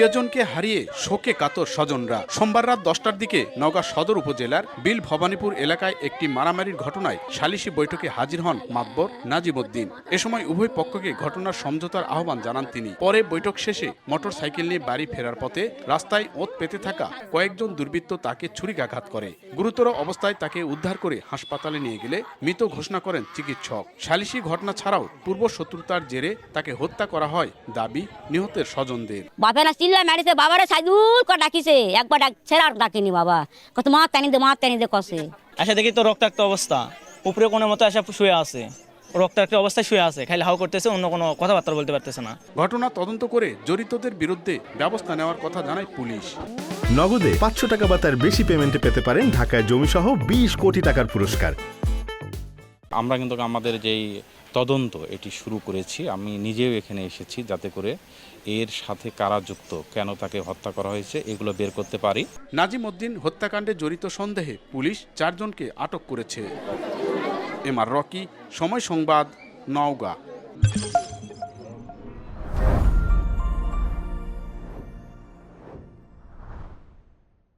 প্রিয়জনকে হারিয়ে শোকে কাতর স্বজনরা। সোমবার রাত 10টার দিকে নওগাঁ সদর উপজেলার বিল ভবানীপুর এলাকায় একটি মারামারির ঘটনায় সালিশি বৈঠকে হাজির হন মাতবর নাজিমউদ্দিন। এ সময় উভয় পক্ষকে ঘটনার সমঝোতার আহ্বান জানান তিনি। পরে বৈঠক শেষে মোটরসাইকেল নিয়ে বাড়ি ফেরার পথে রাস্তায় ওত পেতে থাকা কয়েকজন দুর্বৃত্ত তাকে ছুরিকাঘাত করে। গুরুতর অবস্থায় তাকে উদ্ধার করে হাসপাতালে নিয়ে গেলে মৃত ঘোষণা করেন চিকিৎসক। সালিশি ঘটনা ছাড়াও পূর্ব শত্রুতার জেরে তাকে হত্যা করা হয় দাবি নিহতের স্বজনদের। বাপেরা চিল্লা মারিছে, বাবারে সাইদুল করে ডাকিছে, একবার ছেড়ে আর ডাকেনি। বাবা কত মা টানি দে কষে এসে দেখি তো রক্তাক্ত অবস্থা, উপরে কোনো মতো এসে শুয়ে আছে, রক্তাক্ত অবস্থায় শুয়ে আছে, খালি হাও করতেছে, অন্য কোনো কথাবার্তা বলতে পারতেছে না। ঘটনা তদন্ত করে জড়িতদের বিরুদ্ধে ব্যবস্থা নেওয়ার কথা জানায় পুলিশ। নগদে 500 টাকা বা তার বেশি পেমেন্টে পেতে পারেন ঢাকায় জমিসহ 20 কোটি টাকার পুরস্কার। আমরা কিন্তু আমাদের যেই তদন্ত এটি শুরু করেছি, আমি নিজেও এখানে এসেছি যাতে করে এর সাথে কারা যুক্ত, কেন তাকে হত্যা করা হয়েছে এগুলো বের করতে পারি। নাজিমউদ্দিন হত্যাকাণ্ডে জড়িত সন্দেহে পুলিশ 4 জনকে আটক করেছে। এমআর রকি, সময় সংবাদ, নওগাঁ।